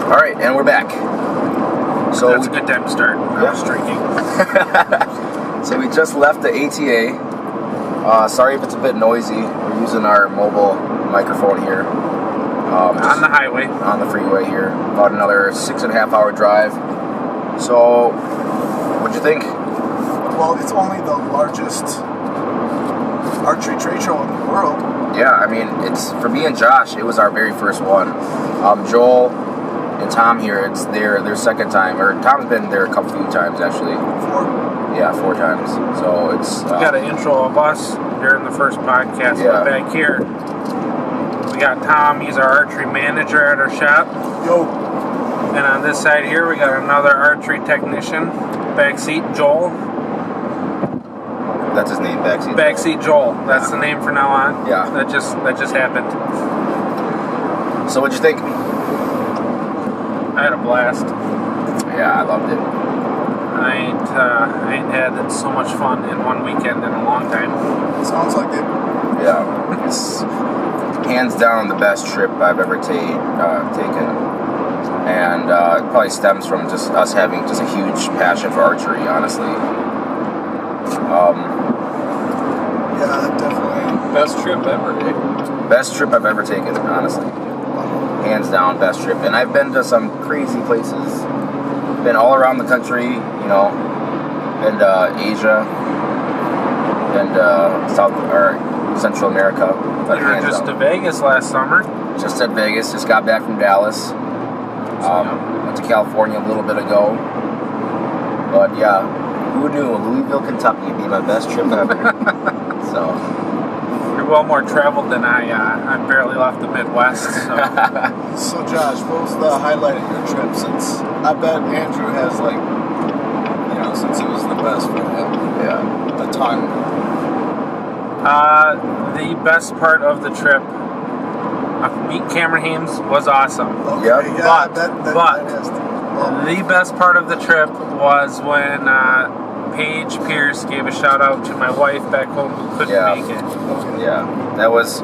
All right, and we're back. So that's a good time to start. I was drinking. So we just left the ATA. Sorry if it's a bit noisy. We're using our mobile microphone here. On the highway. On the freeway here. About another 6.5 hour drive. So, what'd you think? Well, it's only the largest archery trade show in the world. Yeah, I mean, it's for me and Josh, it was our very first one. Joel and Tom here, it's their second time. Or Tom's been there a few times, actually. 4 times. So it's... we got an intro of us during the first podcast. Yeah. We're back here. We got Tom. He's our archery manager at our shop. Yo. And on this side here, we got another archery technician. Backseat Joel. That's his name, Backseat. Backseat Joel. That's the name from now on. Yeah. That just happened. So what'd you think? I had a blast. Yeah, I loved it. I ain't had so much fun in one weekend in a long time. Sounds like it. Yeah, it's hands down the best trip I've ever taken, and it probably stems from just us having just a huge passion for archery, honestly. Yeah, definitely. Best trip ever, eh? Best trip I've ever taken, honestly. Hands down, best trip. And I've been to some crazy places. Been all around the country, you know, and Asia, and South or Central America. We were just to Vegas last summer. Just at Vegas. Just got back from Dallas. Went to California a little bit ago. But yeah, who knew Louisville, Kentucky would be my best trip ever. So. You're well more traveled than I. I barely left the Midwest. So. So Josh, what was the highlight of your trip? Since I bet Andrew has since it was the best for him. Yeah. A ton. The best part of the trip, meet Cameron Hames was awesome. Okay, Yep. yeah, But the best part of the trip was when Paige Pierce gave a shout out to my wife back home who couldn't make it. Yeah, that was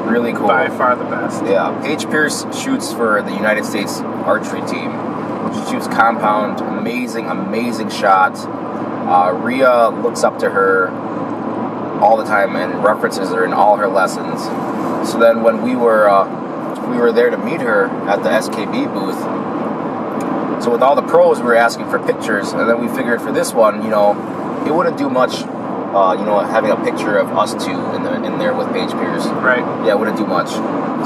really cool. By far the best. Yeah, Paige Pierce shoots for the United States archery team. She shoots compound, amazing shots. Rhea looks up to her all the time and references her in all her lessons. So then when we were there to meet her at the SKB booth. So with all the pros, we were asking for pictures, and then we figured for this one, it wouldn't do much, having a picture of us two in there with Paige Pierce. Right. Yeah, it wouldn't do much.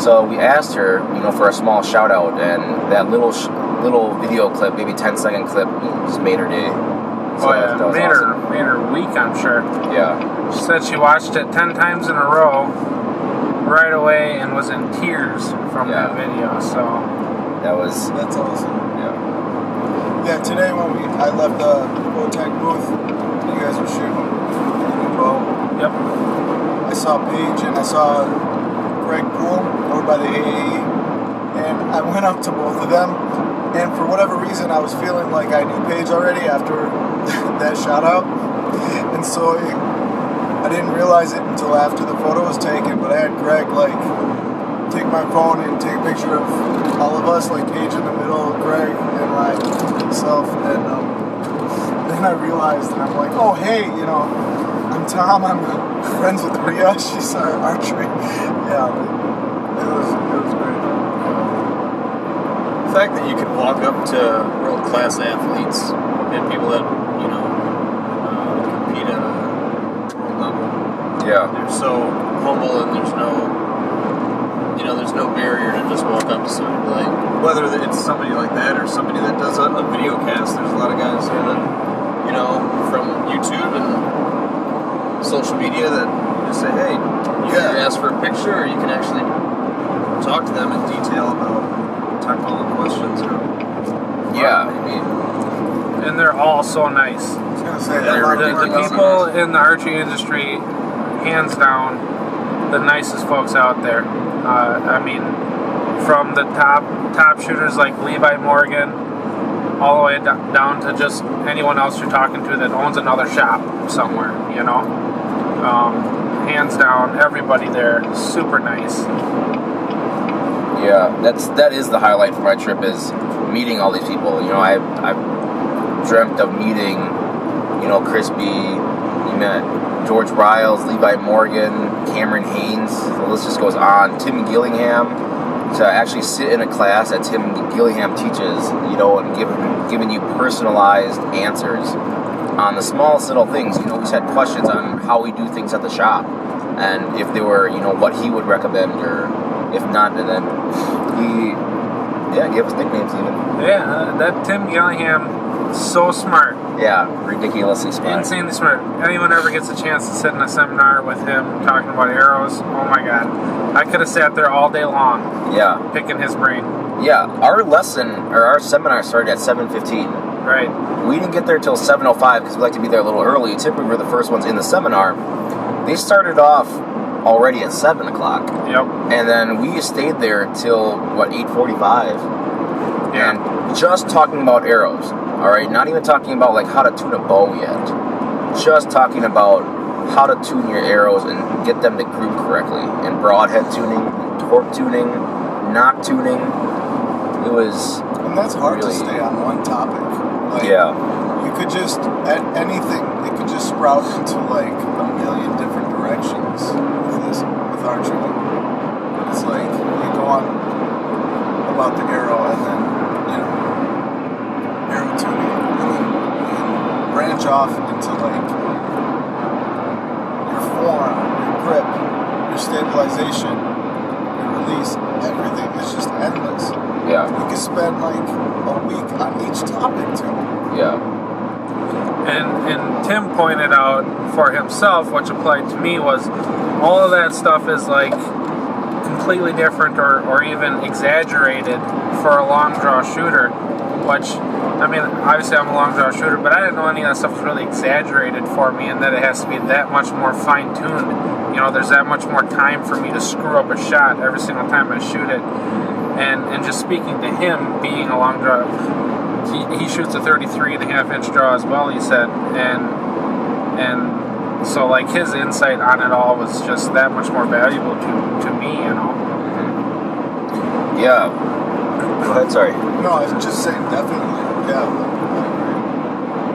So we asked her, for a small shout out, and that little video clip, maybe 10-second clip, just made her day. So that was awesome. Made her week, I'm sure. Yeah. She said she watched it 10 times in a row right away and was in tears from that video. So that's awesome. Yeah, today when I left the Bowtech booth, you guys were shooting a bow. Yep. I saw Paige and I saw Greg Poole over by the AAE, and I went up to both of them, and for whatever reason I was feeling like I knew Paige already after that shout out, and so I didn't realize it until after the photo was taken, but I had Greg take my phone and take a picture of all of us, like Paige in the middle, Greg, and myself, and then I realized, and I'm like, oh hey, I'm Tom, I'm friends with Rhea, she's our archery. Yeah, it was great. The fact that you can walk up to world-class athletes and people that, compete at a world level. Yeah. They're so humble, and there's no barrier to just walk up to somebody, like, whether it's somebody like that or somebody that does a video cast. There's a lot of guys here that, from YouTube and social media that just say, hey, you can ask for a picture, or you can actually talk to them in detail about technical questions. And they're all so nice. I was gonna say, The people in the archery industry, hands down, the nicest folks out there. From the top shooters like Levi Morgan, all the way down to just anyone else you're talking to that owns another shop somewhere, Hands down, everybody there, super nice. Yeah, that is the highlight for my trip, is meeting all these people. You know, I've dreamt of meeting, you know, Chris B. You met George Riles, Levi Morgan, Cameron Haynes. The list just goes on. Tim Gillingham. To actually sit in a class that Tim Gillingham teaches, you know, and giving you personalized answers on the smallest little things. You know, we had questions on how we do things at the shop, and if they were, you know, what he would recommend, or if not, and then he, gave us nicknames even. Yeah, that Tim Gillingham, so smart. Yeah, ridiculously smart. Insanely smart. Anyone ever gets a chance to sit in a seminar with him talking about arrows, oh my God. I could have sat there all day long. Yeah. Picking his brain. Yeah, our seminar started at 7:15. Right. We didn't get there till 7:05 because we like to be there a little early. Typically, we're the first ones in the seminar. They started off already at 7 o'clock. Yep. And then we stayed there till, 8:45. Yeah. And just talking about arrows, all right? Not even talking about, like, how to tune a bow yet. Just talking about how to tune your arrows and get them to group correctly. And broadhead tuning, torque tuning, knock tuning. It was... And that's hard really, to stay on one topic. Like, yeah. You could just, at anything, it could just sprout into, like, a million different directions with archery. It's like, you go on about the arrow, and then, you know, arrow tuning, and then you can branch off into, like, your form, your grip, your stabilization, your release. Everything is just endless. Yeah. You could spend, like, a week on each topic, too. Yeah. And Tim pointed out for himself, which applied to me, was all of that stuff is like completely different or even exaggerated for a long draw shooter, which, I mean, obviously I'm a long draw shooter, but I didn't know any of that stuff was really exaggerated for me, and that it has to be that much more fine-tuned. You know, there's that much more time for me to screw up a shot every single time I shoot it. And just speaking to him, being a long draw, he shoots a 33.5-inch draw as well, he said, and so, like, his insight on it all was just that much more valuable to me, you know. Yeah. Go ahead, sorry. No, I was just saying, definitely, yeah.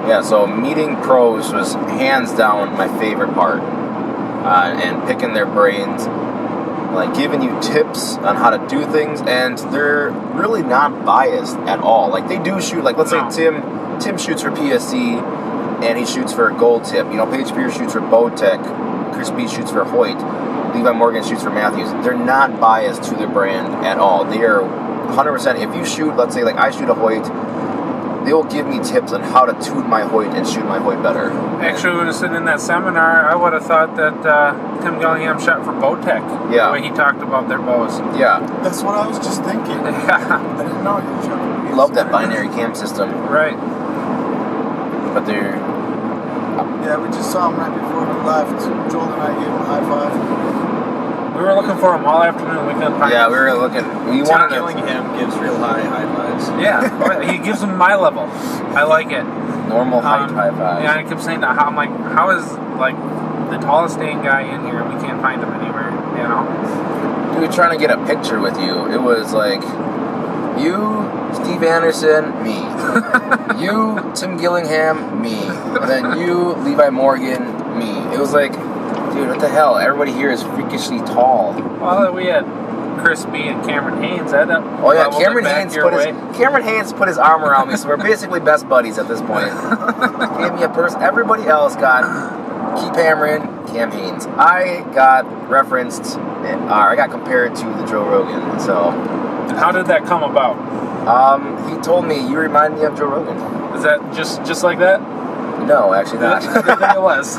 Yeah, so meeting pros was hands down my favorite part. And picking their brains, like giving you tips on how to do things, and they're really not biased at all. Like, they do shoot, like, let's say Tim shoots for PSC, and he shoots for Gold Tip. You know, Paige Pierce shoots for Bowtech, Chris B shoots for Hoyt, Levi Morgan shoots for Matthews. They're not biased to their brand at all. They are 100%. If you shoot, let's say, like, I shoot a Hoyt, they will give me tips on how to tune my Hoyt and shoot my Hoyt better. Actually, when I was sitting in that seminar, I would have thought that Tim Gillingham shot for Bowtech. Yeah. The way he talked about their bows. Yeah. That's what I was just thinking. Yeah. I didn't know you shot for Love that binary cam system. Right. But they're... Yeah, we just saw him right before we left. Joel and I gave him a high five. We were looking for him all afternoon. We couldn't find him. Yeah, we were looking... We Tom wanted to... Gillingham gives real high fives. Yeah, he gives them my level. I like it. Normal height high fives. Yeah, I kept saying that. I'm like, how is, like, the tallest dang guy in here? We can't find him anywhere, you know? We were trying to get a picture with you. It was like, you, Steve Anderson, me. You, Tim Gillingham, me. And then you, Levi Morgan, me. It was like, dude, what the hell? Everybody here is freakishly tall. Well, we had Chris B and Cameron Haynes. Oh yeah, Cameron Haynes put his arm around me, so we're basically best buddies at this point. Gave me a purse. Everybody else got Keep Hammering, Cam Haynes. I got referenced, I got compared to the Joe Rogan. So, how did that come about? He told me, you remind me of Joe Rogan. Is that just like that? No, actually not. I think it was.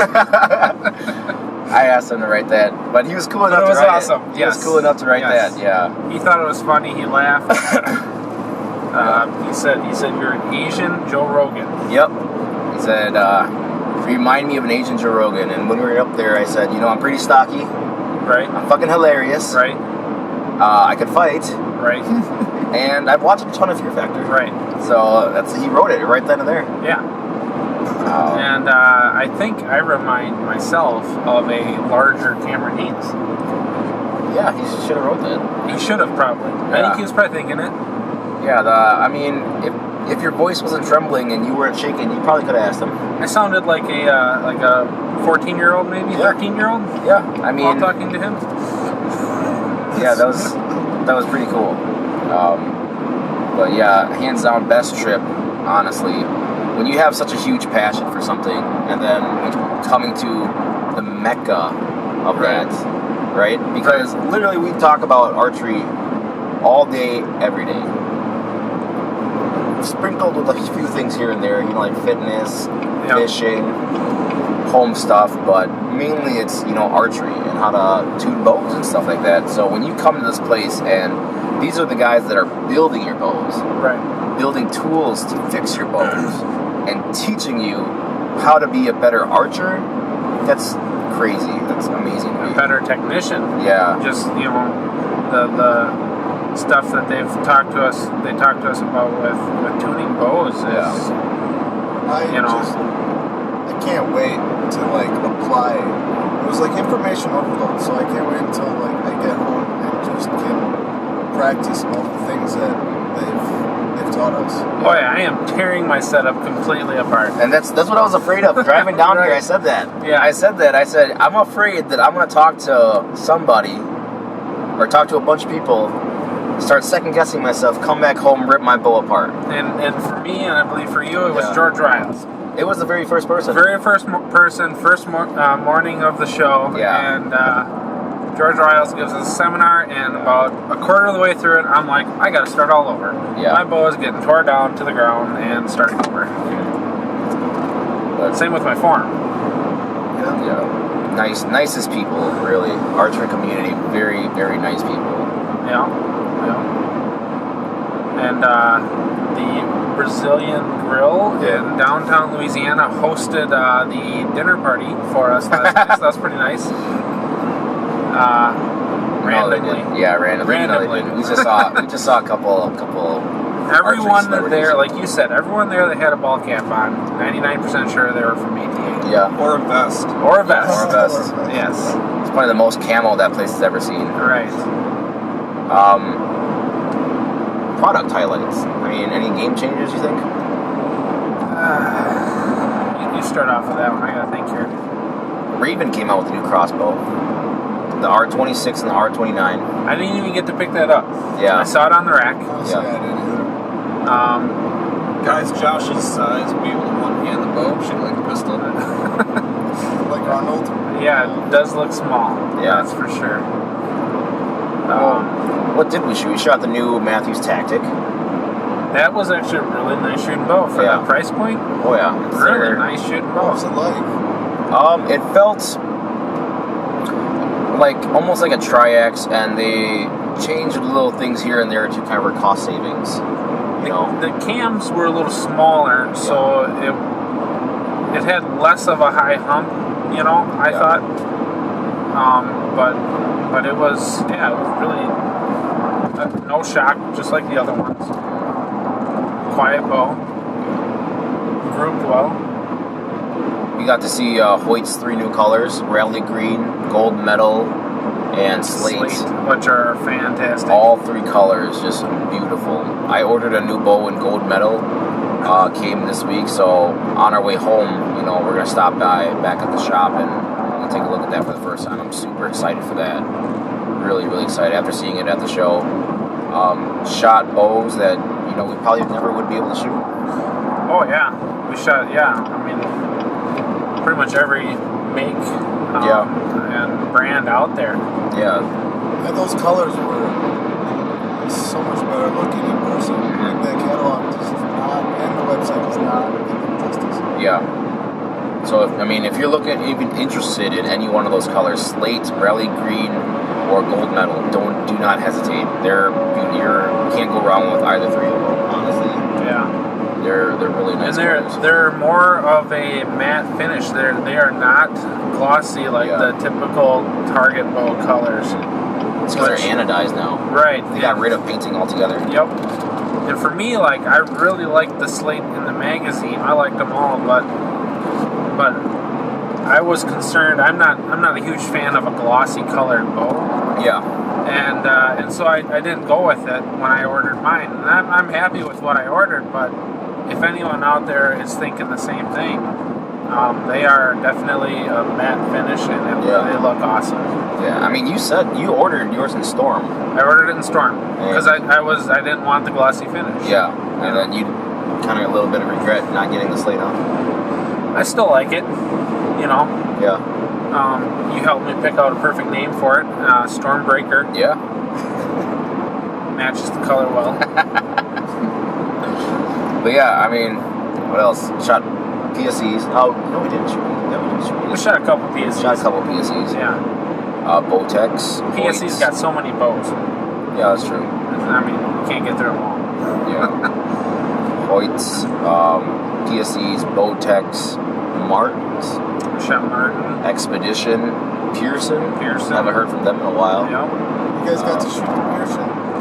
I asked him to write that, but he was cool enough to write awesome. it. He was cool enough to write that, yeah. He thought it was funny. He laughed. He said, you're an Asian Joe Rogan. Yep. He said, remind me of an Asian Joe Rogan. And when we were up there, I said, you know, I'm pretty stocky. Right. I'm fucking hilarious. Right. I could fight. Right. And I've watched a ton of Fear Factor. Right. So he wrote it right then and there. Yeah. And I think I remind myself of a larger Cameron Haynes. Yeah, he should have wrote that. He should have probably. I think he was probably thinking it. Yeah, I mean, if your voice wasn't trembling and you weren't shaking, you probably could have asked him. I sounded like a 14-year-old, maybe 13-year-old. Yeah, I mean, while talking to him. Yeah, that was pretty cool. But yeah, hands down, best trip, honestly. When you have such a huge passion for something, and then coming to the mecca of that, right? Because literally we talk about archery all day, every day. Sprinkled with a few things here and there, like fitness, fishing, home stuff, but mainly it's, archery and how to tune bows and stuff like that. So when you come to this place and these are the guys that are building your bows, building tools to fix your bows, and teaching you how to be a better archer, that's crazy. That's amazing. A better technician. Yeah. Just, the stuff that they talk to us about with tuning bows is, I can't wait to apply. It was information overload, so I can't wait until I get home and just can practice all the things that they've taught us. Oh yeah, I am tearing my setup completely apart. And that's what I was afraid of driving down here. I said that. Yeah, I said that. I said I'm afraid that I'm going to talk to somebody or talk to a bunch of people, start second guessing myself, come back home, rip my bow apart. And for me, and I believe for you, it was George Riles. It was the very first person. First morning of the show. Yeah. And George Riles gives us a seminar, and about a quarter of the way through it, I'm like, I got to start all over. Yeah. My bow is getting tore down to the ground and starting over. But same with my form. Yeah. Nicest people, really. Archery community, very, very nice people. Yeah. And the Brazilian Grill in downtown Louisiana hosted the dinner party for us last night, so that's pretty nice. Randomly. Randomly. We just saw a couple. Everyone there, like you said, everyone there that had a ball cap on, 99% sure they were from ATA. Yeah. Or a vest. Yes. It's probably the most camo that place has ever seen. Right. Product highlights. I mean, any game changers you think? You start off with that one. I gotta think here. Raven came out with a new crossbow. The R26 and the R29. I didn't even get to pick that up. Yeah. I saw it on the rack. Honestly, I didn't either. Guys Josh's size would be able to one-hand the bow, shoot like a pistol. Like Arnold. Yeah, it does look small. Yeah. That's for sure. What did we shoot? We shot the new Matthews Tactic. That was actually a really nice shooting bow for that price point. Oh yeah. Really nice shooting bow. What was it like? It felt almost like a triax, and they changed little things here and there to cover cost savings. The cams were a little smaller, so it had less of a high hump. I thought. But it was really no shock, just like the other ones. Quiet bow, grouped well. We got to see Hoyt's 3 new colors: rally green, gold metal, and slate, which are fantastic. All 3 colors, just beautiful. I ordered a new bow in gold metal. Came this week, so on our way home, we're gonna stop by back at the shop and take a look at that for the first time. I'm super excited for that. Really, really excited after seeing it at the show. Shot bows that we probably never would be able to shoot. Oh yeah, we shot. Yeah, I mean, pretty much every make and brand out there. Yeah. And those colors were so much better looking in person. That catalog does not, and the website does not do them justice. Yeah. So if you're even interested in any one of those colors, slate, rally green, or gold metal, do not hesitate. You can't go wrong with either 3 of them, honestly. Yeah. They're really nice. And they're more of a matte finish. They are not glossy like the typical target bow colors. It's because they're anodized now. Right. They got rid of painting altogether. Yep. And for me, I really liked the slate in the magazine. I liked them all, but I was concerned. I'm not a huge fan of a glossy colored bow. Yeah. And so I didn't go with it when I ordered mine. And I'm happy with what I ordered, but if anyone out there is thinking the same thing, they are definitely a matte finish, and they look awesome. Yeah, I mean, you said you ordered yours in Storm. I ordered it in Storm because I didn't want the glossy finish. Yeah, and then you kind of a little bit of regret not getting the slate on. I still like it, you know. Yeah. You helped me pick out a perfect name for it, Stormbreaker. Yeah. Matches the color well. But yeah, I mean, what else? Shot PSEs. Oh, no, we didn't shoot. Yeah, we didn't shoot. We shot a couple PSEs. Shot a couple PSEs. Yeah. Botex. PSE's got so many boats. Yeah, that's true. I mean, you can't get through them all. Yeah. Hoyts, PSEs, Botex, Martins. Shot Martin. Expedition, Pearson. Haven't heard from them in a while. Yep. You guys got to shoot the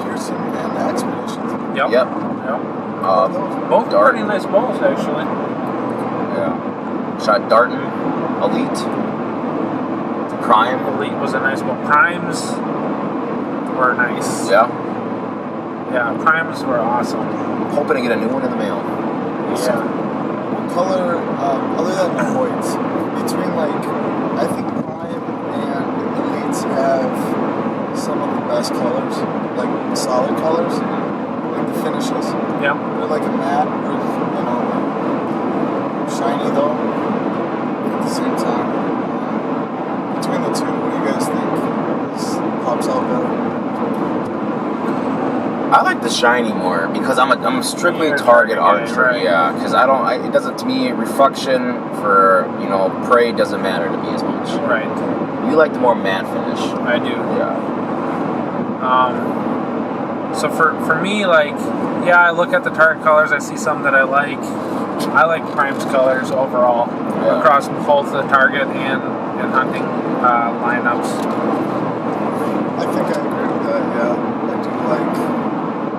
Pearson and the Expeditions. Yep. Both Dart. pretty nice balls, actually. Yeah. Shot Darton, Elite, Prime. Elite was a nice ball. Primes were nice. Yeah. Yeah, primes were awesome. Hoping to get a new one in the mail. Yeah. What color, other than the Hoyts, between I think Prime and Elites have some of the best colors, solid colors, the finishes. Yep. They're like a matte, shiny though, at the same time. Between the two, what do you guys think pops out better? I like the shiny more because I'm a strictly You're target target, archer. right. Yeah, because it doesn't, to me, reflection for, prey doesn't matter to me as much. Right. You like the more matte finish. I do. Yeah. So for me, I look at the target colors, I see some that I like. I like Prime's colors overall, across both the target and hunting lineups. I think I agree with that, yeah. I do like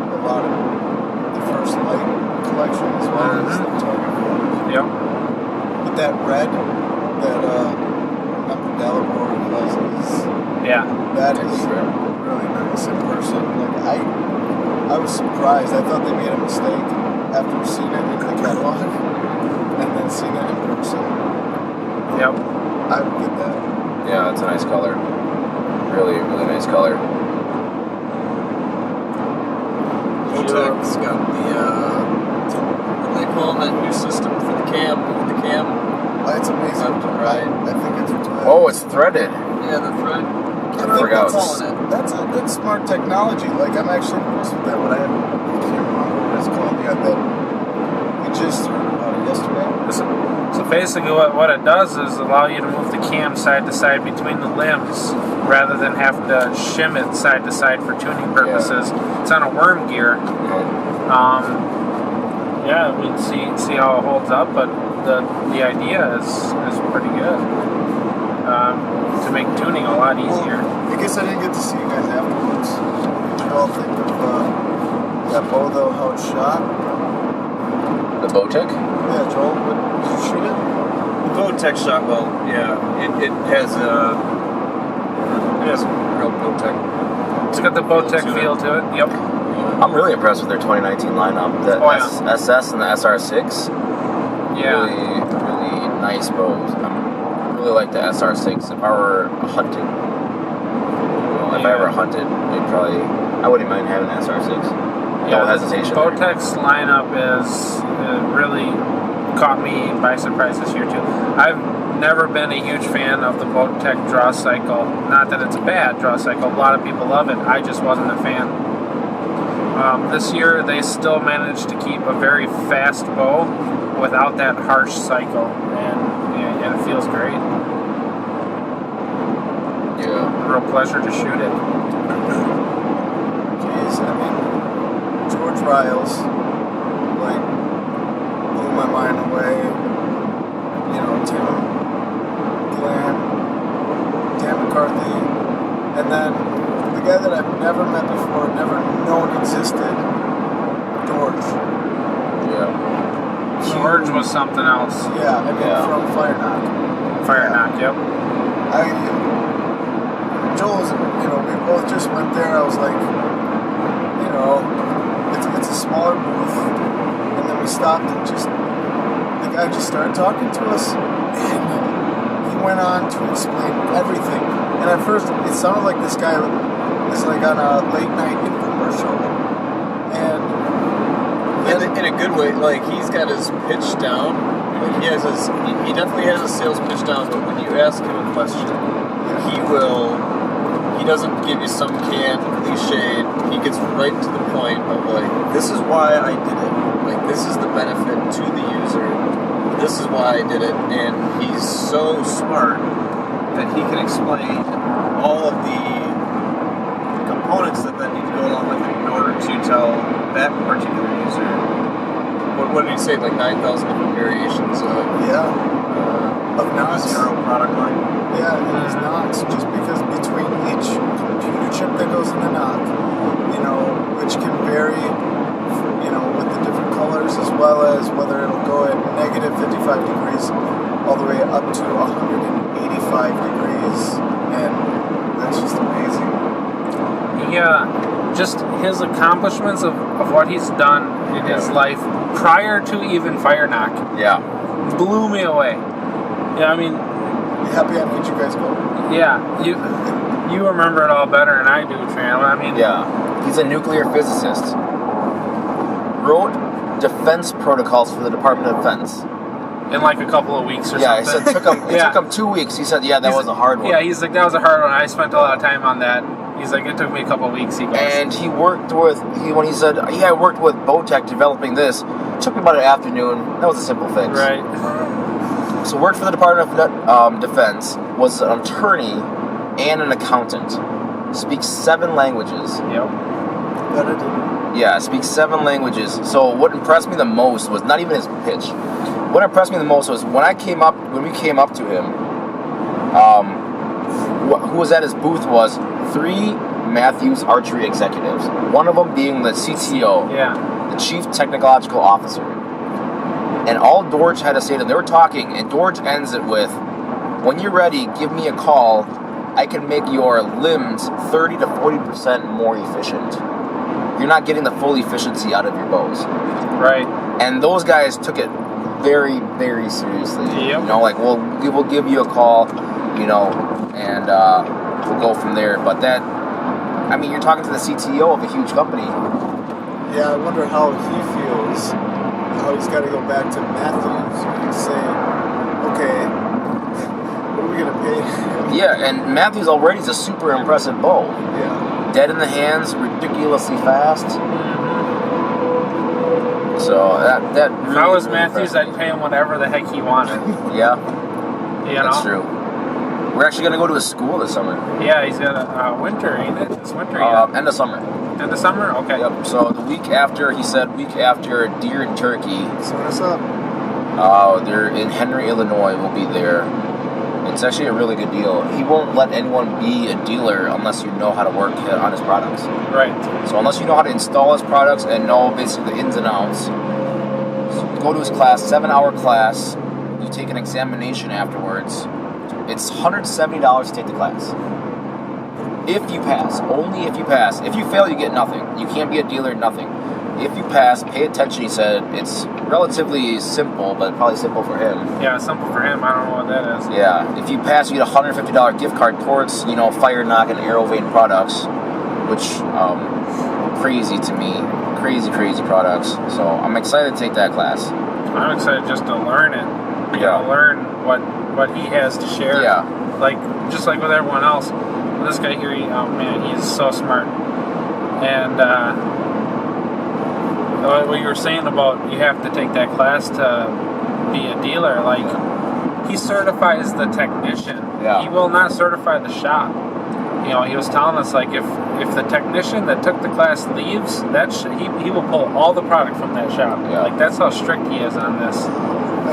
a lot of the first light collection as well as the target colors. Yep. But that red that Dalibor has that is really nice in person. I was surprised. I thought they made a mistake after seeing it in the catalog and then seeing it in person. Yep. I would get that. Yeah, it's a nice color. Really, really nice color. Botec's got what they call that new system for the cam, with the cam. It's amazing. Right. I think it's rad. Oh, it's threaded. Yeah, the thread. I I forgot. That's a good smart technology. I'm actually impressed with that. What I can't remember what it's called. You got that. We just heard about it yesterday. So basically what it does is allow you to move the cam side to side between the limbs rather than have to shim it side to side for tuning purposes. Yeah. It's on a worm gear. We'll see how it holds up, but the idea is pretty good. To make tuning a lot easier. Well, I guess I didn't get to see you guys afterwards. What did you all think of that bow, though, how it's shot? The Botec? Yeah, Joel, did you shoot it? The Botec shot well. Yeah, it has real Botec. It's got the Botec feel to it. Yep. I'm really impressed with their 2019 lineup. The SS and the SR6. Yeah. Really, really nice bows. I really like the SR6. If I were hunting, if I ever hunted, I wouldn't mind having an SR6. No hesitation. Botec's lineup is really caught me by surprise this year too. I've never been a huge fan of the Botec draw cycle. Not that it's a bad draw cycle. A lot of people love it. I just wasn't a fan. This year they still managed to keep a very fast bow without that harsh cycle, and it feels great. Yeah. Real pleasure to shoot it. Jeez, George Riles, blew my mind away. Tim Glenn, Dan McCarthy, and then the guy that I've never met before, never known existed, George. Yeah. George was something else. Yeah, from Fire Knock. Fire Knock, yep. Joel's, we've both just went there. I was like, you know, it's a smaller booth. And then we stopped and the guy just started talking to us. And he went on to explain everything. And at first, it sounded like this guy is like on a late night infomercial. And in a good way, like he's got his pitch down. Like he definitely has his sales pitch down. But when you ask him a question, he doesn't give you some canned cliche. He gets right to the point of like, this is why I did it. Like this is the benefit to the user. This is why I did it. And he's so smart that he can explain all of the components that then need to go along with it in order to tell that particular user. What did he say? Like 9,000 different variations of zero product line. Yeah, and it's knocks, just because between each computer chip that goes in the knock, you know, which can vary, you know, with the different colors, as well as whether it'll go at negative 55 degrees all the way up to 185 degrees, and that's just amazing. Yeah, just his accomplishments of what he's done in his life prior to even Fire Knock. Yeah. Blew me away. Yeah, I mean, happy I made you guys go. Yeah, you remember it all better than I do, Tran. I mean, yeah, he's a nuclear physicist. Wrote defense protocols for the Department of Defense in like a couple of weeks or something. Yeah, he said it took him 2 weeks. He said, that was a hard one. Yeah, he's like, that was a hard one. I spent a lot of time on that. He's like, it took me a couple of weeks. He goes. And he worked with when he said, I worked with Bowtech developing this. It took me about an afternoon. That was a simple fix. Right. So worked for the Department of Defense, was an attorney and an accountant. Speaks 7 languages. Yep. Yeah, speaks 7 languages. So what impressed me the most was not even his pitch. What impressed me the most was when we came up to him, who was at his booth was 3 Matthews Archery executives. One of them being the CTO, the Chief Technological Officer. And all Dorj had to say to them, they were talking, and Dorj ends it with, when you're ready, give me a call. I can make your limbs 30 to 40% more efficient. You're not getting the full efficiency out of your bows. Right. And those guys took it very, very seriously. Yep. You know, like, we will give you a call, you know, and we'll go from there. But you're talking to the CTO of a huge company. Yeah, I wonder how he feels, how he's got to go back to Matthews and say, okay, what are we going to pay him? Yeah, and Matthews already is a super impressive bow. Yeah. Dead in the hands, ridiculously fast. So that really if I was really Matthews, I'd pay him whatever the heck he wanted. Yeah, That's true. We're actually going to go to a school this summer. Yeah, he's got a winter, ain't it? It's winter yet. End of summer. End of summer? Okay. Yep. So the week after Deer and Turkey. So what's up? They're in Henry, Illinois. We'll be there. It's actually a really good deal. He won't let anyone be a dealer unless you know how to work on his products. Right. So unless you know how to install his products and know basically the ins and outs, so go to his class, 7-hour class. You take an examination afterwards. It's $170 to take the class. If you pass, only if you pass. If you fail, you get nothing. You can't be a dealer, nothing. If you pass, pay attention. He said it's relatively simple, but probably simple for him. Yeah, simple for him. I don't know what that is. Yeah, if you pass, you get a $150 gift card towards, Fire Knock and Arrow Vein products, which crazy to me, crazy products. So I'm excited to take that class. I'm excited just to learn it. Learn what he has to share. Yeah, just like with everyone else. This guy here, he's so smart. And what you were saying about you have to take that class to be a dealer, he certifies the technician. Yeah. He will not certify the shop. He was telling us, if the technician that took the class leaves, he will pull all the product from that shop. Yeah. That's how strict he is on this.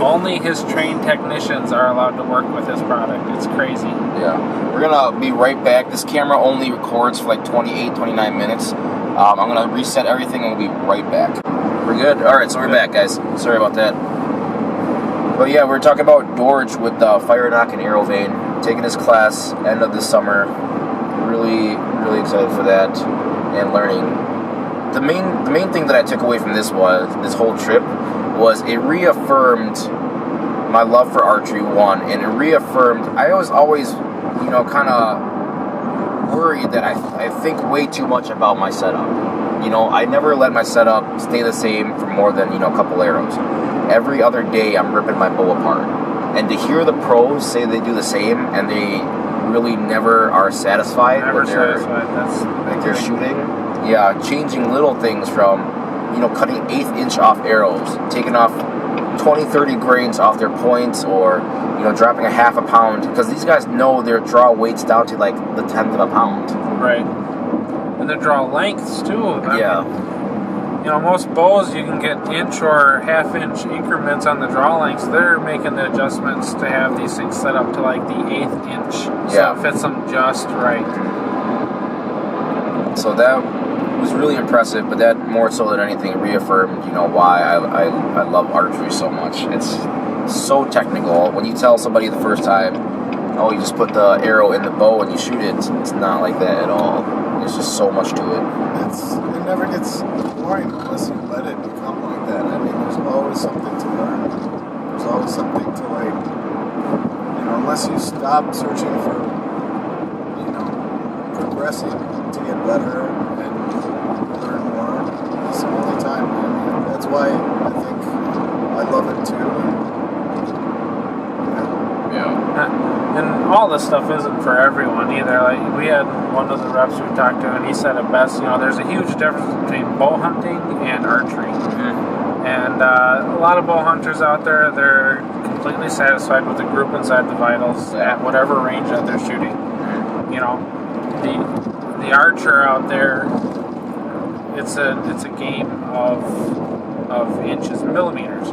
Only his trained technicians are allowed to work with his product. It's crazy. Yeah. We're going to be right back. This camera only records for 28, 29 minutes. I'm going to reset everything and we'll be right back. We're good? All right, so we're back, guys. Sorry about that. But yeah, we're talking about Dorj with Fire Knock and Arrow Vein. Taking his class end of this summer. really, really excited for that and learning. The main thing that I took away from this whole trip was it reaffirmed my love for archery, one, and it reaffirmed, I was always, kind of worried that I think way too much about my setup. I never let my setup stay the same for more than, a couple arrows. Every other day, I'm ripping my bow apart. And to hear the pros say they do the same, and they really never are satisfied Never when they're, satisfied. That's they're shooting. Yeah, changing little things from, cutting 1/8 inch off arrows, taking off 20, 30 grains off their points, or, dropping a half a pound, because these guys know their draw weights down to like the 1/10 of a pound. right. And the draw lengths too. Yeah. Most bows you can get inch or half-inch increments on the draw lengths. They're making the adjustments to have these things set up to like the 1/8 inch, so it fits them just right. So that was really impressive, but that more so than anything reaffirmed, why I love archery so much. It's so technical. When you tell somebody the first time, oh, you just put the arrow in the bow and you shoot it, it's not like that at all. There's just so much to it. It never gets boring unless you let it become like that. I mean, there's always something to learn. There's always something to unless you stop searching for, progressing to get better and learn more. It's the only time. I mean, that's why I think I love it too. And all this stuff isn't for everyone either. Like, we had one of the reps we talked to, and he said it best. There's a huge difference between bow hunting and archery. Mm-hmm. And a lot of bow hunters out there, they're completely satisfied with the group inside the vitals at whatever range that they're shooting. The archer out there, it's a game of inches and millimeters.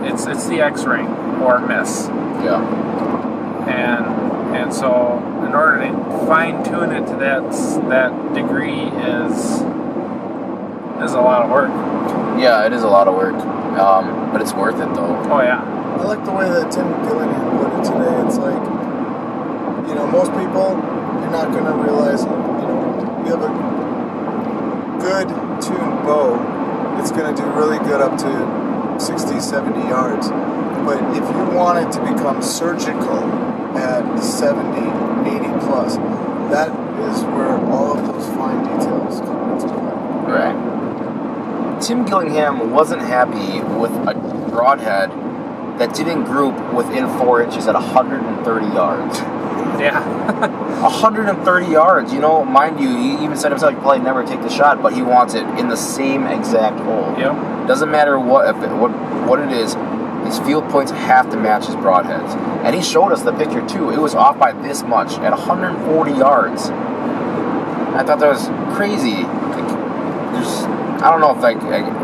It's the X-ray or miss. Yeah. And so in order to fine tune it to that degree is a lot of work. Yeah, it is a lot of work, but it's worth it though. Oh yeah. I like the way that Tim Gillingham put it today. It's like, most people, you're not going to realize, you have a good tuned bow, it's going to do really good up to 60, 70 yards. But if you want it to become surgical at 70, 80 plus, that is where all of those fine details come into play. Right. Tim Gillingham wasn't happy with a broadhead that didn't group within 4 inches at 130 yards. Yeah. 130 yards, mind you, he even said himself he'd probably never take the shot, but he wants it in the same exact hole. Yep. Doesn't matter what it is, his field points have to match his broadheads. And he showed us the picture too. It was off by this much at 140 yards. I thought that was crazy. I don't know if I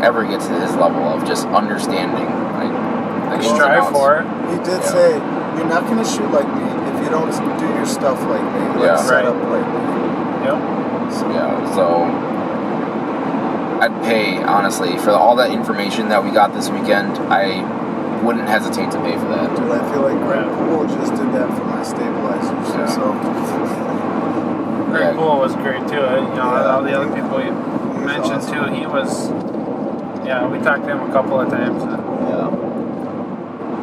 ever get to his level of just understanding. Strive for it. He did say, you're not going to shoot like me if you don't do your stuff like me. Set up like me. Yep. So I'd pay, honestly, for all that information that we got this weekend. I wouldn't hesitate to pay for that. Dude, I feel like Greg Poole just did that for my stabilizers. Yeah. So Greg Poole was great too. All the other people you mentioned awesome. too, he was. Yeah, we talked to him a couple of times.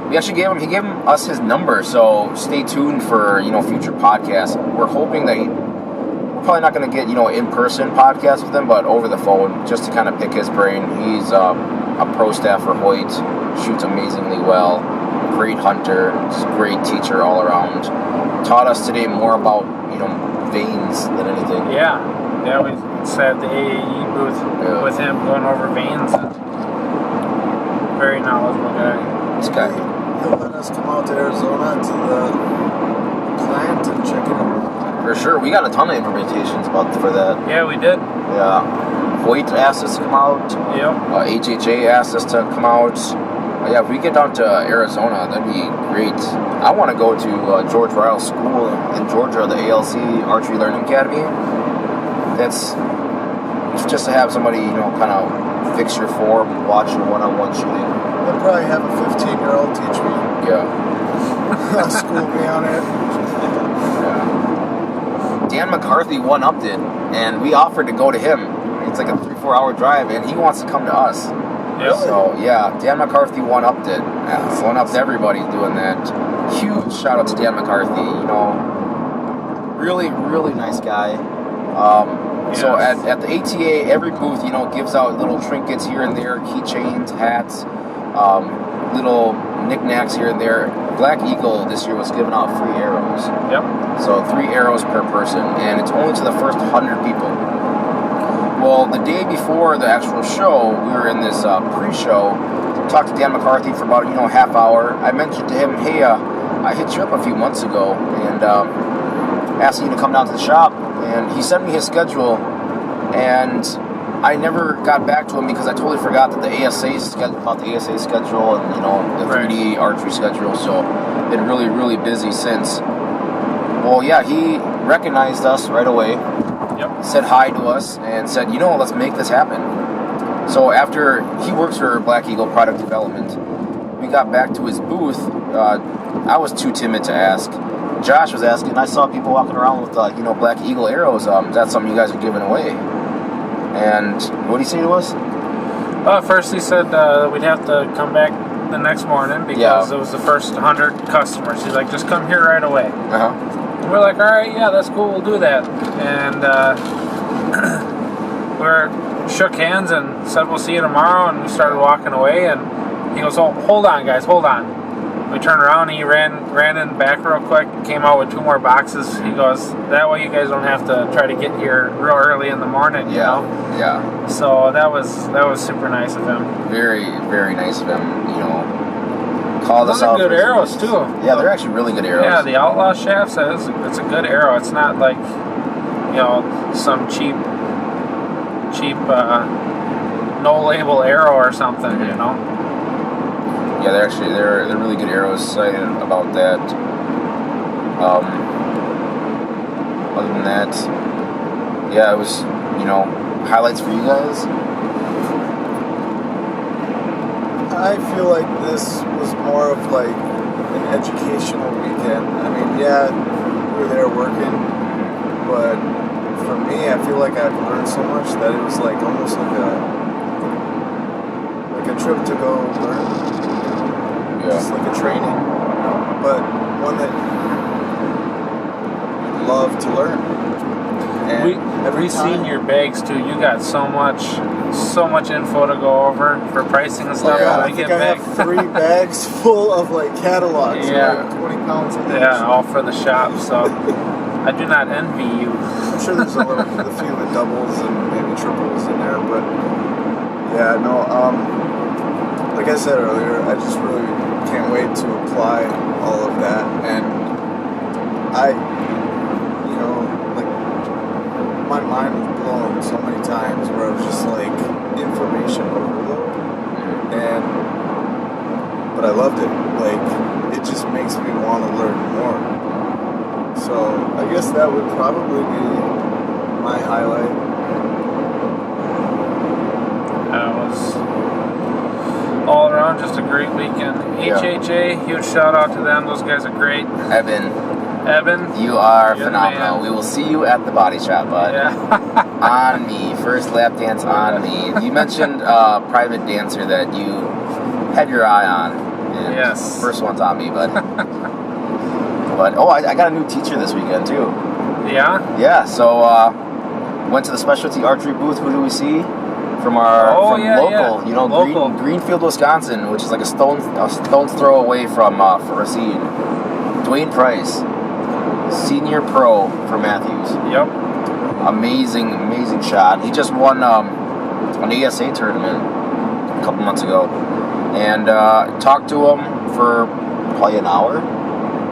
We actually he gave us his number, so stay tuned for future podcasts. We're hoping that we're probably not going to get in-person podcasts with him, but over the phone just to kind of pick his brain. He's a pro staff for Hoyt, shoots amazingly well, great hunter, just a great teacher all around. Taught us today more about veins than anything. Yeah, we sat at the AAE booth with him going over veins. Very knowledgeable guy. This guy. He'll let us come out to Arizona to the plant and check it out. For sure. We got a ton of invitations for that. Yeah, we did. Yeah. Hoyt asked us to come out. Yep. HHA asked us to come out. If we get down to Arizona, that'd be great. I want to go to George Ryle's school in Georgia, the ALC Archery Learning Academy. That's just to have somebody, kind of fix your form, watch your one-on-one shooting. They'll probably have a 15-year-old teach me. Yeah. School me on it. Yeah. Dan McCarthy one-upped it, and we offered to go to him. It's like a 3-4 hour drive, and he wants to come to us. Really? So, yeah, Dan McCarthy one-upped it. One-upped everybody doing that. Huge shout-out to Dan McCarthy, you know. Really, really nice guy. Yes. So at the ATA, every booth, you know, gives out little trinkets here and there, keychains, hats, little knickknacks here and there. Black Eagle this year was giving out free arrows. Yep. So 3 arrows per person, and it's only to the first 100 people. Well, the day before the actual show, we were in this pre-show, talked to Dan McCarthy for about, half hour. I mentioned to him, hey, I hit you up a few months ago, and asked you to come down to the shop, and he sent me his schedule, and I never got back to him because I totally forgot that the ASA schedule and, the 3D archery schedule, so been really, really busy since. Well, yeah, he recognized us right away. Yep. Said hi to us and said, let's make this happen. So after he works for Black Eagle Product Development, we got back to his booth. I was too timid to ask. Josh was asking. I saw people walking around with, Black Eagle arrows. That's something you guys are giving away. And what did he say to us? First he said we'd have to come back the next morning because it was the first 100 customers. He's like, just come here right away. Uh-huh. We're like, all right, yeah, that's cool, we'll do that. And we shook hands and said we'll see you tomorrow, and we started walking away, and he goes, oh, hold on, guys, hold on. We turned around, and he ran in back real quick, came out with 2 more boxes. He goes, that way you guys don't have to try to get here real early in the morning, you know? Yeah. So that was super nice of him. Very, very nice of him, Called us out. Those are good arrows, too. Yeah, they're actually really good arrows. Yeah, the Outlaw shafts, it's a good arrow. It's not like, some cheap no-label arrow or something, Yeah, they're really good arrows. Excited about that. Other than that, yeah, it was, highlights for you guys. I feel like this was more of like an educational weekend. I mean, yeah, we were there working, but for me, I feel like I've learned so much that it was like almost like a trip to go learn. Just like a training, but one that you'd love to learn. And we've seen your bags too. You got so much info to go over for pricing and stuff. I think I have 3 bags full of like catalogs, like 20 pounds each. Yeah, all for the shop. So I do not envy you. I'm sure there's a few of doubles and maybe triples in there, but yeah, no. Like I said earlier, I just really can't wait to apply all of that, and my mind was blown so many times where I was just like information overload, but I loved it. Like, it just makes me want to learn more. So I guess that would probably be my highlight. That was all around just a great weekend. HHA, huge shout out to them. Those guys are great. Evan, you are you're phenomenal. We will see you at the body shop, bud. Yeah. On me. First lap dance on me. You mentioned private dancer that you had your eye on. And yes. First one's on me, bud. But I got a new teacher this weekend too. Yeah? Yeah, so went to the specialty archery booth. Who do we see? From our local, local. Greenfield, Wisconsin, which is like a stone's throw away from Racine. Dwayne Price, senior pro for Matthews. Yep. Amazing shot. He just won an ASA tournament a couple months ago, and talked to him for probably an hour.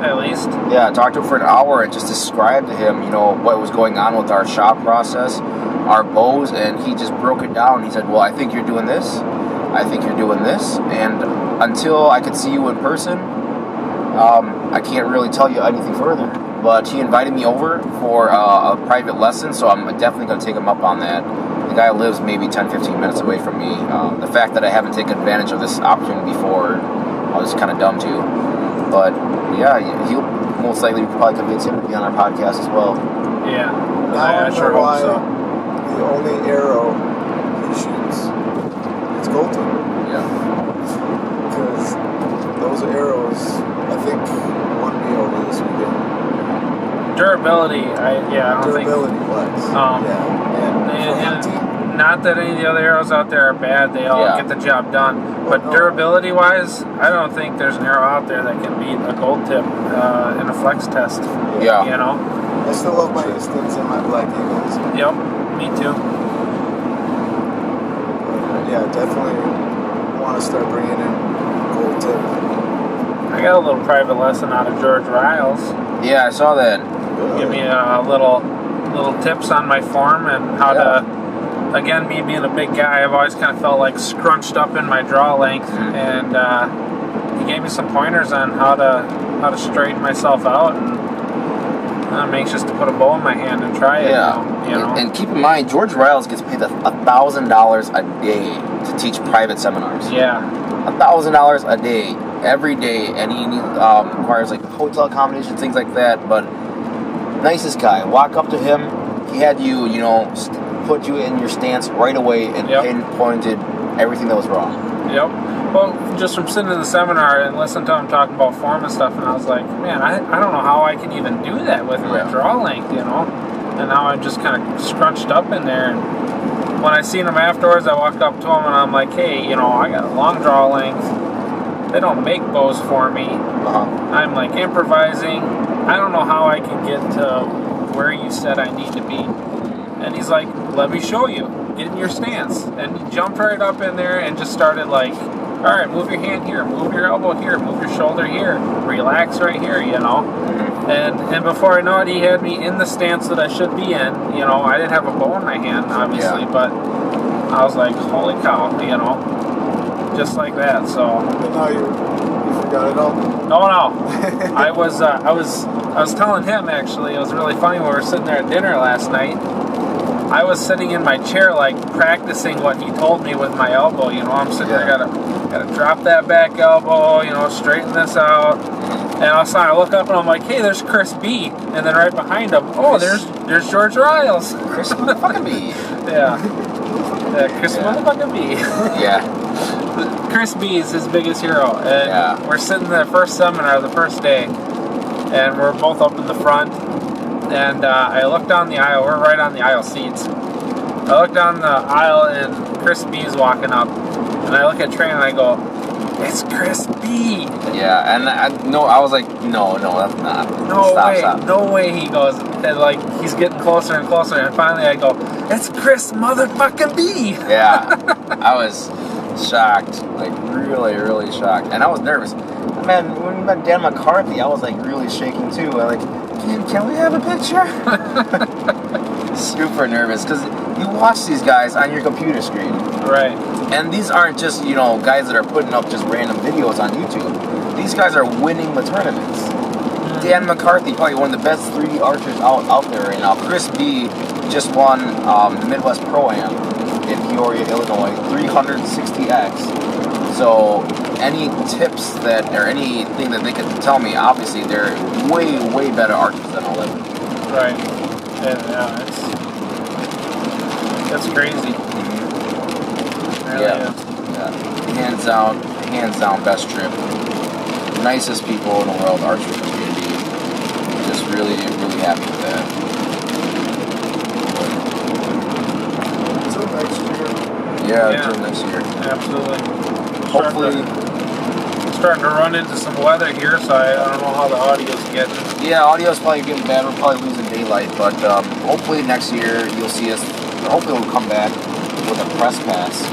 At least. Yeah, I talked to him for an hour and just described to him, what was going on with our shop process, our bows, and he just broke it down. He said, well, I think you're doing this. I think you're doing this. And until I could see you in person, I can't really tell you anything further. But he invited me over for a private lesson, so I'm definitely going to take him up on that. The guy lives maybe 10-15 minutes away from me. The fact that I haven't taken advantage of this opportunity before, I was kind of dumb too. But yeah, he'll most likely probably convince him to be on our podcast as well. Yeah. Now I sure know hope why so. the only arrow he shoots is gold tip. Yeah. Because those arrows, I think, won me over this weekend. Durability, I don't think. Durability wise. Um, yeah. And for And hunting, not that any of the other arrows out there are bad, they all Yeah. get the job done. But no. durability wise, I don't think there's an arrow out there that can beat a gold tip in a flex test. Yeah. You know? I still love my Eastons and my Black Eagles. Yep, me too. But yeah, definitely want to start bringing in gold tip. I got a little private lesson out of George Riles. Yeah, I saw that. Give me a little tips on my form and how to. Again, me being a big guy, I've always kind of felt like scrunched up in my draw length, and he gave me some pointers on how to straighten myself out. And I'm anxious to put a bow in my hand and try it. Yeah. Now, you know. And keep in mind, George Riles gets paid $1,000 a day to teach private seminars. Yeah. $1,000 a day, every day, and he requires like hotel accommodations, things like that. But nicest guy. Walk up to him. He had you, put you in your stance right away and pinpointed everything that was wrong. Yep. Well, just from sitting in the seminar and listening to him talk about form and stuff, and I was like, man, I don't know how I can even do that with my draw length, And now I'm just kind of scrunched up in there. And when I seen him afterwards, I walked up to him and I'm like, hey, I got a long draw length. They don't make bows for me. I'm like improvising. I don't know how I can get to where you said I need to be. And he's like, let me show you. Get in your stance. And he jumped right up in there and just started like, all right, move your hand here, move your elbow here, move your shoulder here, relax right here, And before I know it, he had me in the stance that I should be in. I didn't have a bow in my hand, obviously, but I was like, holy cow, just like that. So. But now you forgot it all. Oh no, I was telling him actually. It was really funny when we were sitting there at dinner last night. I was sitting in my chair like practicing what he told me with my elbow. I'm sitting there, gotta drop that back elbow. Straighten this out. And all of a sudden I look up and I'm like, hey, there's Chris B. And then right behind him, there's George Riles. Chris motherfucking B. Yeah, Chris motherfucking B. Yeah. Chris B is his biggest hero. And we're sitting in the first seminar, the first day, and we're both up in the front. And I look down the aisle. We're right on the aisle seats. I look down the aisle and Chris B is walking up. And I look at Trey and I go, it's Chris B. Yeah, and I was like, no, that's not. Stop. No way, he goes. And like, he's getting closer and closer. And finally I go, it's Chris motherfucking B. Yeah, I was shocked. Like, really, really shocked. And I was nervous. Man, when we met Dan McCarthy, I was like really shaking too. I'm like, can we have a picture? Super nervous because you watch these guys on your computer screen. Right. And these aren't just, guys that are putting up just random videos on YouTube. These guys are winning the tournaments. Dan McCarthy, probably one of the best 3D archers out there right now. Chris B just won the Midwest Pro-Am in Peoria, Illinois, 360X. So any tips or anything that they could tell me, obviously they're way, way better archers than I'll ever. Right. Yeah, that's crazy. Yeah. Hands down best trip. Nicest people in the world, archery community. Just really, really happy with that. Until next year. Yeah, until next year. Absolutely. Hopefully. Starting to run into some weather here, so I don't know how the audio's getting. Yeah, audio's probably getting bad. We're probably losing daylight, but hopefully next year you'll see us. Hopefully we'll come back with a press pass.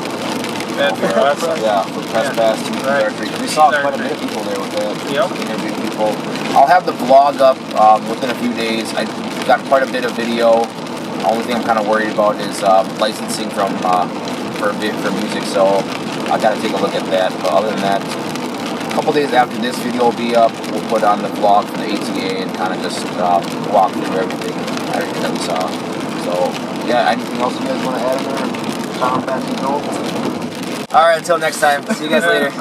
Bad for us. Yeah, for press pass to archery. We saw quite a bit of people there with that. Yep. Interviewing people. I'll have the vlog up within a few days. I got quite a bit of video. The only thing I'm kind of worried about is licensing for music, so I got to take a look at that. But other than that, a couple days after this video will be up, we'll put on the vlog for the ATA and kind of just walk through everything that we saw. So, yeah, anything else you guys want to add in there? Tom, Patsy, Joel? All right, until next time. See you guys later.